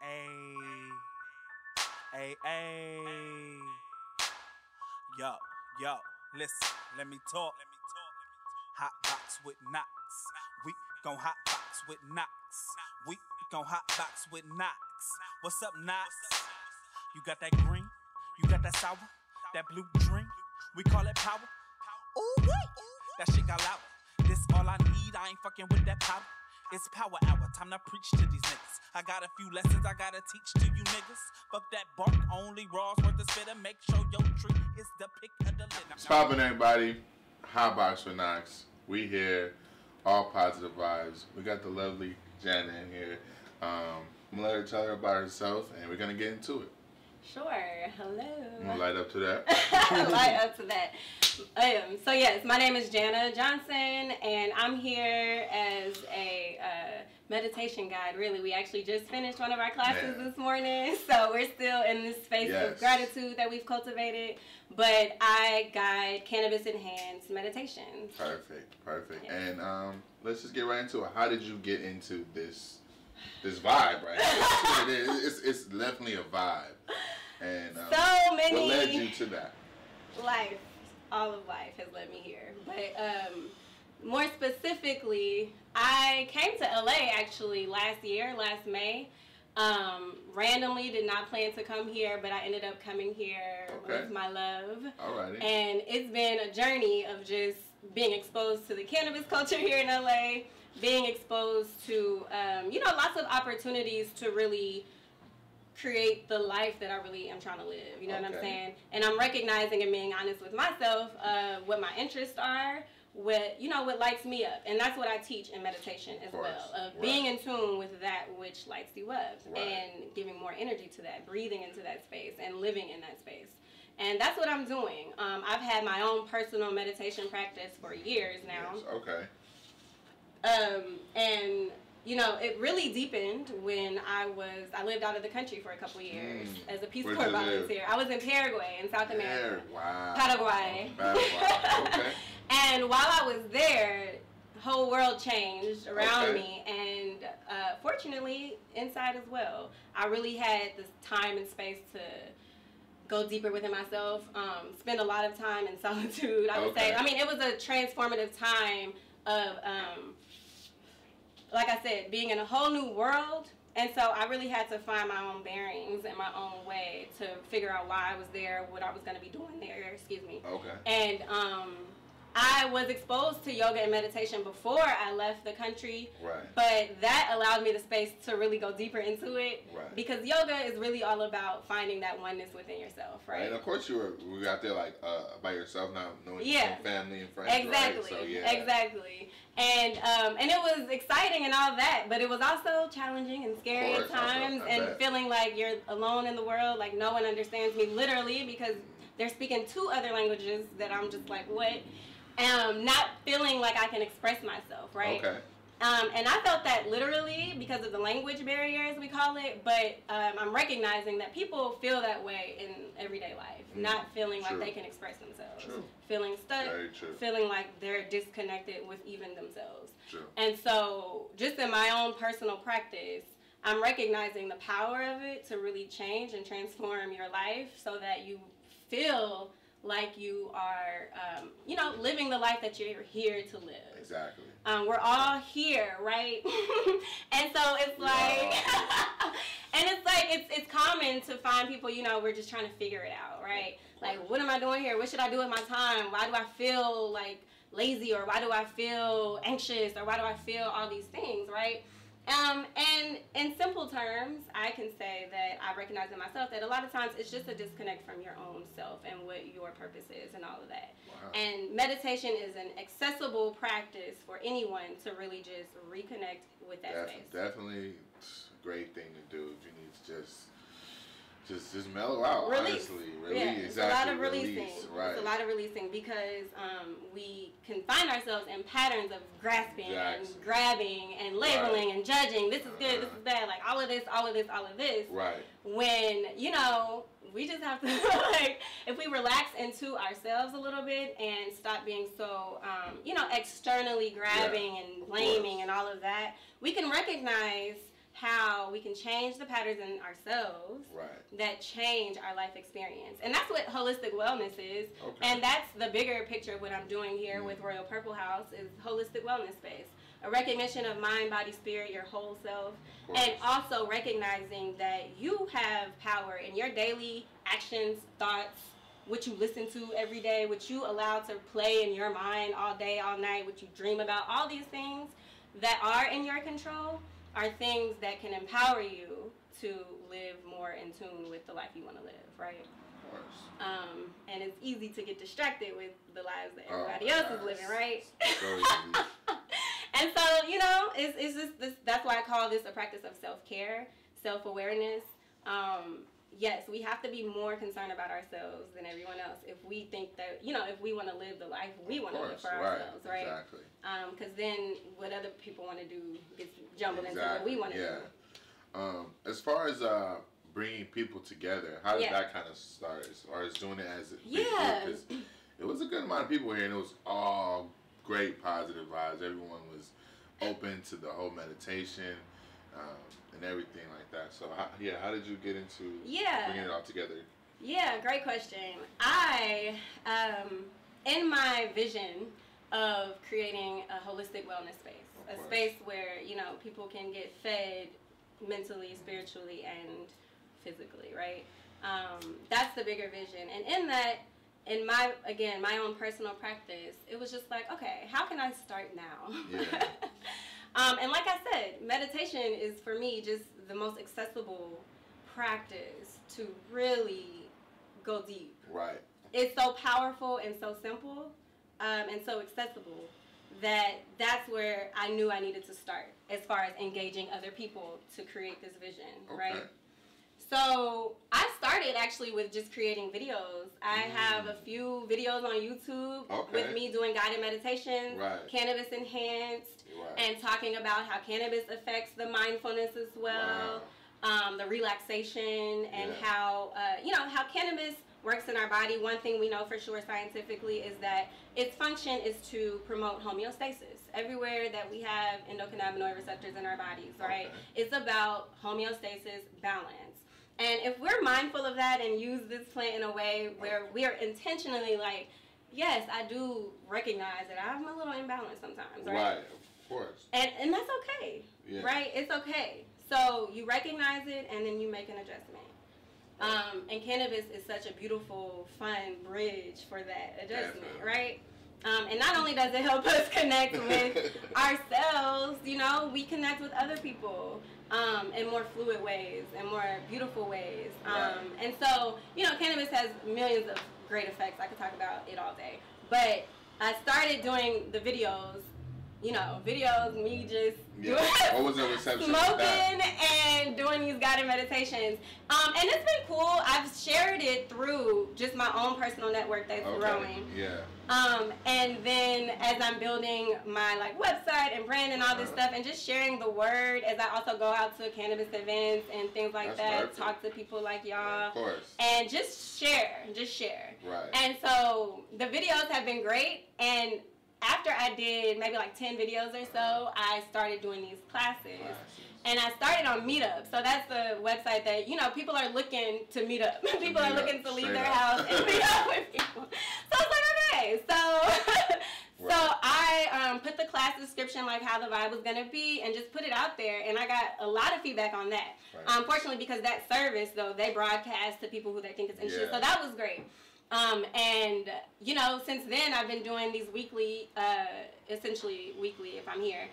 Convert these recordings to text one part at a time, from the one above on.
Ay. Yo, listen, let me talk. HotBox Wit Knox. We gon' HotBox Wit Knox. We gon' HotBox Wit Knox. What's up, Knox? You got that green? You got that sour? That blue dream? We call it power. Ooh, wait. That shit got loud. This all I need. I ain't fucking with that powder. It's power hour, time to preach to these niggas. I got a few lessons I gotta teach to you niggas. Fuck that bark, only raw's worth the spitter. Make sure your tree is the pick of the lid. What's poppin', everybody? HotBox Wit Knox. We here, all positive vibes. We got the lovely Jana in here. I'm gonna let her tell her about herself, and we're gonna get into it. Sure. Hello. I'm gonna light up to that. Light up to that. So yes, my name is Jana Johnson, and I'm here as a meditation guide. Really, we actually just finished one of our classes this morning, so we're still in this space of gratitude that we've cultivated. But I guide cannabis-enhanced meditations. Perfect. Yes. And let's just get right into it. How did you get into this vibe, right? It's definitely a vibe. And so many. What led you to that? Life. All of life has led me here. But more specifically, I came to LA actually last May. Randomly did not plan to come here, but I ended up coming here with my love. Alrighty. And it's been a journey of just being exposed to the cannabis culture here in LA, being exposed to, lots of opportunities to really create the life that I really am trying to live. You know what I'm saying? And I'm recognizing and being honest with myself what my interests are, what lights me up. And that's what I teach in meditation as well. Being in tune with that which lights you up and giving more energy to that, breathing into that space and living in that space. And that's what I'm doing. I've had my own personal meditation practice for years now. Yes. Okay. And it really deepened when I lived out of the country for a couple of years as a Peace Corps volunteer. I was in Paraguay in South America. Wow. Paraguay. Okay. And while I was there, the whole world changed around me, and fortunately inside as well. I really had this time and space to go deeper within myself, spend a lot of time in solitude, I would say. I mean, it was a transformative time of like I said, being in a whole new world. And so I really had to find my own bearings and my own way to figure out why I was there, what I was going to be doing there, Okay. And I was exposed to yoga and meditation before I left the country. Right. But that allowed me the space to really go deeper into it. Right. Because yoga is really all about finding that oneness within yourself, right? And of course you were out there like by yourself, not knowing your family and friends. Exactly. Right? So, Exactly. And it was exciting and all that, but it was also challenging and scary at times, and feeling like you're alone in the world, like no one understands me literally because they're speaking two other languages that I'm just like, what? Not feeling like I can express myself, right? Okay. And I felt that literally because of the language barriers, we call it, but I'm recognizing that people feel that way in everyday life, not feeling like they can express themselves, feeling stuck, feeling like they're disconnected with even themselves. And so just in my own personal practice, I'm recognizing the power of it to really change and transform your life so that you feel like you are, living the life that you're here to live. Exactly. We're all here, right? And so it's like, it's common to find people, we're just trying to figure it out, right? Like, what am I doing here? What should I do with my time? Why do I feel like lazy, or why do I feel anxious, or why do I feel all these things, right? And in simple terms, I can say that I recognize in myself that a lot of times it's just a disconnect from your own self and what your purpose is and all of that. Wow. And meditation is an accessible practice for anyone to really just reconnect with that space. Definitely a great thing to do if you need to just mellow out, release. Honestly. It's a lot of releasing. It's a lot of releasing because we can find ourselves in patterns of grasping and grabbing and labeling and judging. This is good, this is bad, like all of this. Right. When, we just have to, if we relax into ourselves a little bit and stop being so, externally grabbing and blaming and all of that, we can recognize how we can change the patterns in ourselves that change our life experience. And that's what holistic wellness is. And that's the bigger picture of what I'm doing here with Royal Purple House is holistic wellness space. A recognition of mind, body, spirit, your whole self. And also recognizing that you have power in your daily actions, thoughts, what you listen to every day, what you allow to play in your mind all day, all night, what you dream about, all these things that are in your control are things that can empower you to live more in tune with the life you want to live, right? Of course. And it's easy to get distracted with the lives that everybody else is living, right? So easy. And so, you know, it's just this, that's why I call this a practice of self-care, self-awareness. Yes, we have to be more concerned about ourselves than everyone else if we think that, you know, if we want to live the life we want to live for ourselves, right? Exactly. Because then what other people want to do gets jumbled into what we want to do. As far as bringing people together, how did that kind of start? As far as doing it as a big group? 'Cause it was a good amount of people here, and it was all great positive vibes. Everyone was open to the whole meditation and everything like that. So how did you get into bringing it all together? Yeah, great question. I in my vision of creating a holistic wellness space, a space where, you know, people can get fed mentally, spiritually, and physically, right? That's the bigger vision. And in that, in my own personal practice, it was just like, okay, how can I start now? Yeah. And like I said, meditation is for me just the most accessible practice to really go deep. Right. It's so powerful and so simple and so accessible that's where I knew I needed to start as far as engaging other people to create this vision, right? So I started actually with just creating videos. I have a few videos on YouTube with me doing guided meditations, cannabis enhanced, and talking about how cannabis affects the mindfulness as well, the relaxation, and how, you know, how cannabis works in our body. One thing we know for sure scientifically is that its function is to promote homeostasis. Everywhere that we have endocannabinoid receptors in our bodies, right? It's about homeostasis, balance. And if we're mindful of that and use this plant in a way where we are intentionally like, yes, I do recognize that I'm a little imbalanced sometimes, right? Right, of course. And that's okay, right? It's okay. So you recognize it and then you make an adjustment. And cannabis is such a beautiful, fun bridge for that adjustment, right? And not only does it help us connect with ourselves, you know, we connect with other people in more fluid ways and more beautiful ways. And so, you know, cannabis has millions of great effects. I could talk about it all day. But I started doing the videos, you know, me just doing, what was the reception smoking and doing these guided meditations. And it's been cool. I've shared it through just my own personal network that's growing. And then as I'm building my like website and brand and all this stuff and just sharing the word as I also go out to cannabis events and things like that, talk to people like y'all, and just share. And so the videos have been great, and after I did maybe like 10 videos or so, I started doing these classes. And I started on Meetup. So that's the website that, you know, people are looking to meet up. People are looking to leave their house and meet up with people. So I was like, okay. So I put the class description, like how the vibe was going to be, and just put it out there. And I got a lot of feedback on that. Unfortunately, because that service, though, they broadcast to people who they think is interested. So that was great. And, you know, since then I've been doing these weekly, essentially weekly if I'm here,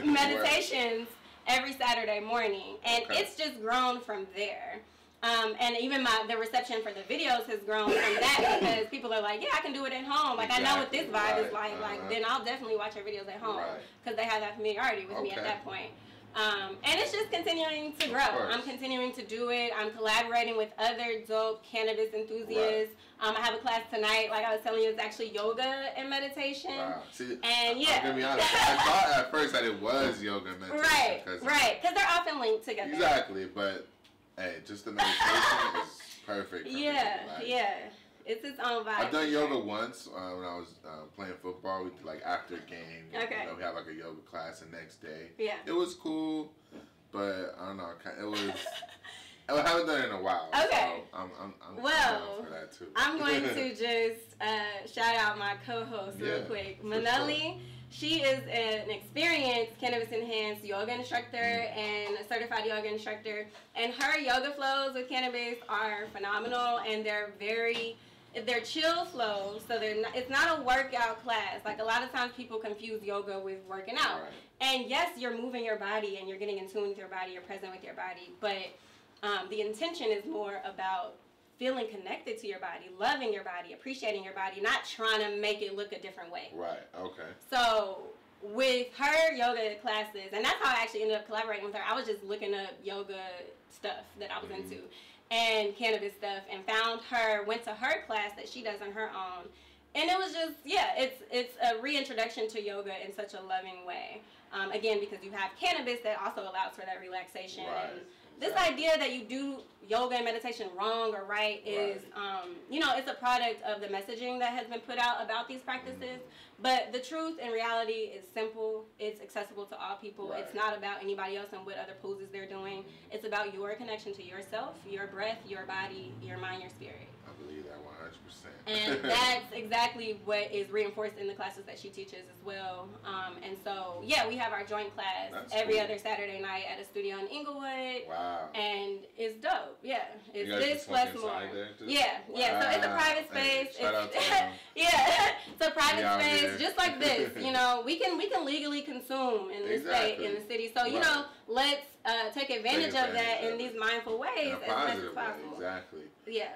meditations every Saturday morning. And it's just grown from there. And even the reception for the videos has grown from that because people are like, yeah, I can do it at home. Like, I know what this vibe is like. Like, then I'll definitely watch your videos at home because they have that familiarity with me at that point. And it's just continuing to grow. I'm continuing to do it. I'm collaborating with other dope cannabis enthusiasts. I have a class tonight, like I was telling you, it's actually yoga and meditation. See, and I'm gonna be honest, I thought at first that it was yoga and meditation. Because they're often linked together. Exactly, but hey, just the meditation is perfect. It's its own vibe. I've done yoga once when I was playing football. We did like after game. You know, we had like a yoga class the next day. It was cool, but I don't know. It was. I haven't done it in a while. Okay. So I'm well, down for that too. I'm going to just shout out my co-host real quick. Manali, sure. She is an experienced cannabis-enhanced yoga instructor and a certified yoga instructor. And her yoga flows with cannabis are phenomenal, and they're chill flows, so it's not a workout class. Like, a lot of times people confuse yoga with working out. Right. And yes, you're moving your body and you're getting in tune with your body, you're present with your body, but the intention is more about feeling connected to your body, loving your body, appreciating your body, not trying to make it look a different way. Right, okay. So with her yoga classes, and that's how I actually ended up collaborating with her, I was just looking up yoga stuff that I was into and cannabis stuff, and went to her class that she does on her own. And it was just, it's a reintroduction to yoga in such a loving way. Again, because you have cannabis that also allows for that relaxation. Right. And this idea that you do yoga and meditation wrong or right is, it's a product of the messaging that has been put out about these practices. But the truth and reality is simple. It's accessible to all people. Right. It's not about anybody else and what other poses they're doing. It's about your connection to yourself, your breath, your body, your mind, your spirit. I believe that 100%. And that's exactly what is reinforced in the classes that she teaches as well. And so, we have our joint class every other Saturday night at a studio in Inglewood. Wow. And it's dope. Yeah. It's this plus more. Yeah. Wow. Yeah. So it's a private space. Hey, shout out to it's a private space just like this. We can legally consume in this state, in the city. So, let's take advantage of that in these mindful ways as much as possible. Exactly. Yeah.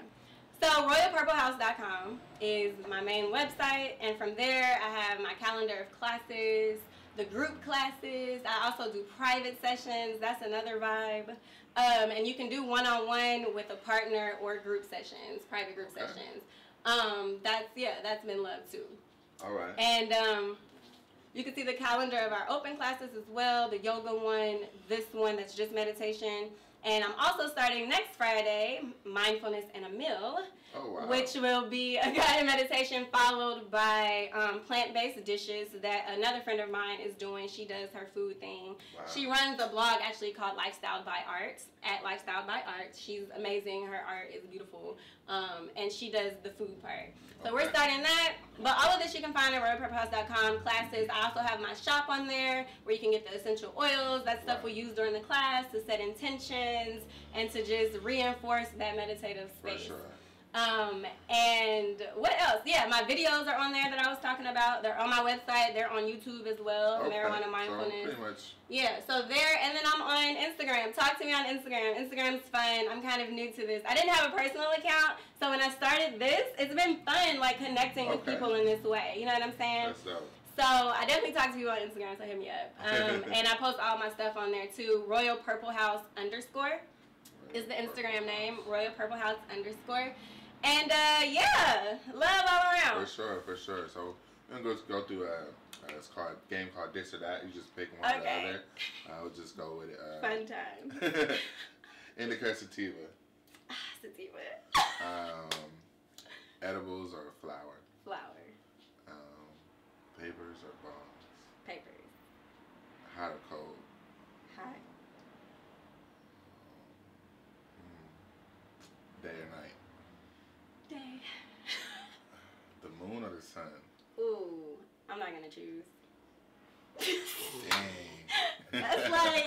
So RoyalPurpleHouse.com is my main website, and from there I have my calendar of classes, the group classes. I also do private sessions. That's another vibe. And you can do one-on-one with a partner or group sessions, private group sessions. That's been loved too. All right. And you can see the calendar of our open classes as well, the yoga one, this one that's just meditation. And I'm also starting next Friday, Mindfulness and a Meal, which will be a guided meditation followed by plant-based dishes that another friend of mine is doing. She does her food thing. Wow. She runs a blog actually called Lifestyle by Art, at Lifestyle by Art. She's amazing. Her art is beautiful. And she does the food part. So we're starting that. But all of this you can find at RoyalPurpleHouse.com. Classes. I also have my shop on there where you can get the essential oils. That's stuff we use during the class to set intentions and to just reinforce that meditative space. For sure. And what else? Yeah, my videos are on there that I was talking about. They're on my website. They're on YouTube as well. Marijuana Mindfulness. So pretty much. Yeah, so there, and then I'm on Instagram. Talk to me on Instagram. Instagram's fun. I'm kind of new to this. I didn't have a personal account, so when I started this, it's been fun, like connecting with people in this way. You know what I'm saying? That's dope. So I definitely talk to people on Instagram, so hit me up. And I post all my stuff on there too. RoyalPurpleHouse_ is the Instagram name. RoyalPurpleHouse_. And love all around. For sure. So we're gonna go through it's called a game called This or That. You just pick one or the other. I'll just go with it. Fun time. Indica sativa. Sativa. Edibles or flower? Flower. Papers or bonds? Papers. Hot or cold? Hot. Day or night? Day. The moon or the sun? Ooh, I'm not gonna choose. Dang. That's like.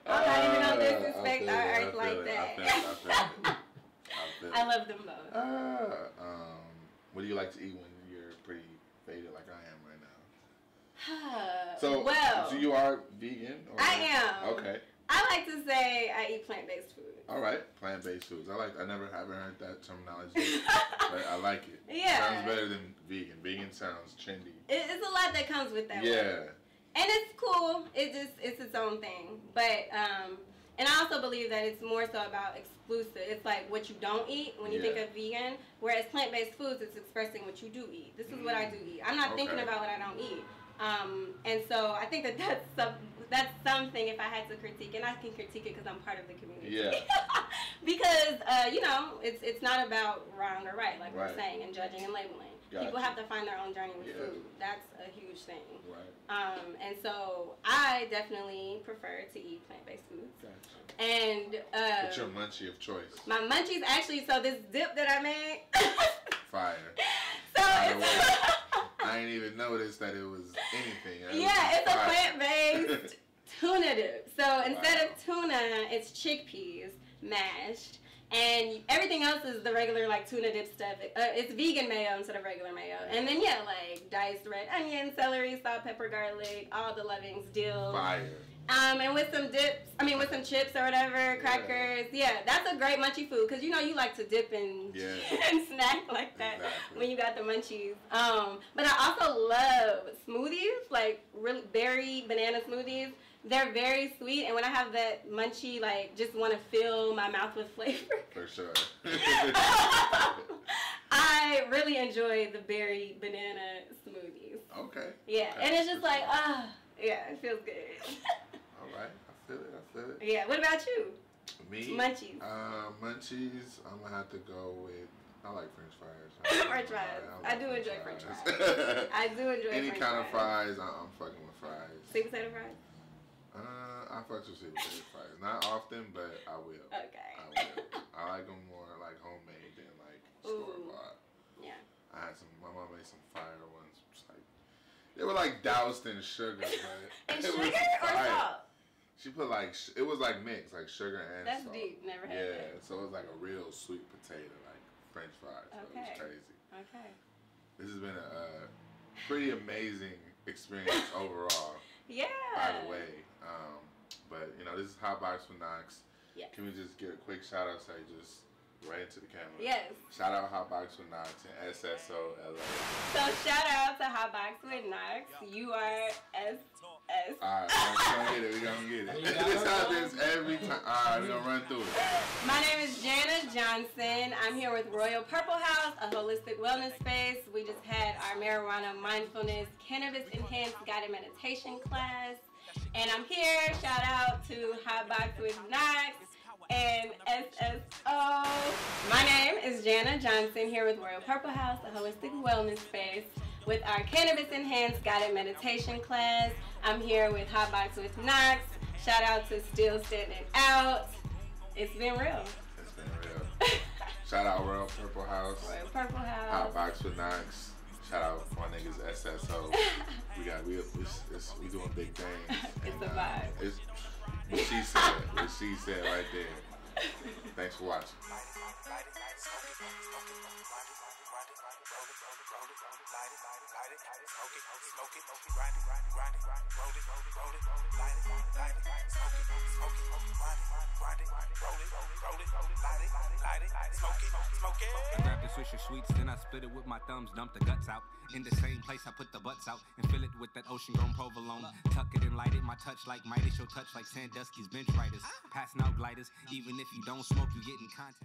I'm not even gonna disrespect our earth like that. I love them both. What do you like to eat when you're pretty faded like I am right now? So you are vegan? Or? I am. Okay. I like to say I eat plant-based food. All right, plant-based foods. I haven't heard that terminology, but I like it. Yeah. Sounds better than vegan. Vegan sounds trendy. It's a lot that comes with that. Yeah. Word. And it's cool. It's its own thing. But and I also believe that it's more so about exclusive. It's like what you don't eat when you think of vegan. Whereas plant-based foods, it's expressing what you do eat. This is what I do eat. I'm not thinking about what I don't eat. And so I think that's something if I had to critique, and I can critique it because I'm part of the community. Yeah. Because it's not about wrong or right, like we're saying, and judging and labeling. People have to find their own journey with food. That's a huge thing. Right. And so I definitely prefer to eat plant-based foods. Gotcha. And what's your munchie of choice? My munchies, actually, so this dip that I made. Fire. So I didn't even notice that it was anything. It's a plant-based tuna dip. So instead of tuna, it's chickpeas mashed. And everything else is the regular, like, tuna dip stuff. It's vegan mayo instead of regular mayo. And then, like, diced red onion, celery, salt, pepper, garlic, all the lovings, dill. Fire. And with some with some chips or whatever, crackers. Yeah, that's a great munchy food. Because, you like to dip and, and snack like that when you got the munchies. But I also love smoothies, like, really berry banana smoothies. They're very sweet, and when I have that munchy, like, just want to fill my mouth with flavor. For sure. I really enjoy the berry banana smoothies. Okay. Yeah, and it's just like, it feels good. All right, I feel it. Yeah, what about you? Me? Munchies. Munchies, I'm going to have to go with, I like French fries. French fries. I do enjoy French fries. I do enjoy any French kind fries. of fries, I'm fucking with fries. Sweet potato fries? I fuck with sweet potato fries. Not often, but I will. Okay. I will. I like them more like homemade than like store-bought. Yeah. My mom made some fire ones. Just like, they were like doused in sugar, but and sugar or salt? She put like, it was like mixed, like sugar and That's salt. That's deep. Never had that. Yeah, so it was like a real sweet potato, like French fries. So it was crazy. Okay. This has been a pretty amazing experience overall. Yeah. By the way, but this is HotBox Wit Knox. Yes. Can we just get a quick shout out? Say just right into the camera. Yes. Shout out HotBox Wit Knox and SSO.LA. So shout out to HotBox Wit Knox. You are SS. Alright, we're gonna get it. This happens every time. Alright, we're gonna run through it. My name is Jana Johnson. I'm here with Royal Purple House, a holistic wellness space. We just had our marijuana mindfulness cannabis enhanced guided meditation class. And I'm here, shout out to HotBox Wit Knox and SSO. My name is Jana Johnson, here with Royal Purple House, a holistic wellness space, with our cannabis enhanced guided meditation class. I'm here with HotBox Wit Knox. Shout out to Still Standing Out. It's been real. It's been real. Shout out Royal Purple House. Royal Purple House. HotBox Wit Knox. Shout out my niggas SSO. We doing big things. It's a vibe. It's what she said. What she said right there. Thanks for watching. Grab the Swisher Sweets, then I split it with my thumbs, dump the guts out. In the same place I put the butts out and fill it with that ocean-grown provolone. Tuck it and light it, my touch like Midas, your touch like Sandusky's bench riders. Passing out gliders, even if you don't smoke, you get in contact.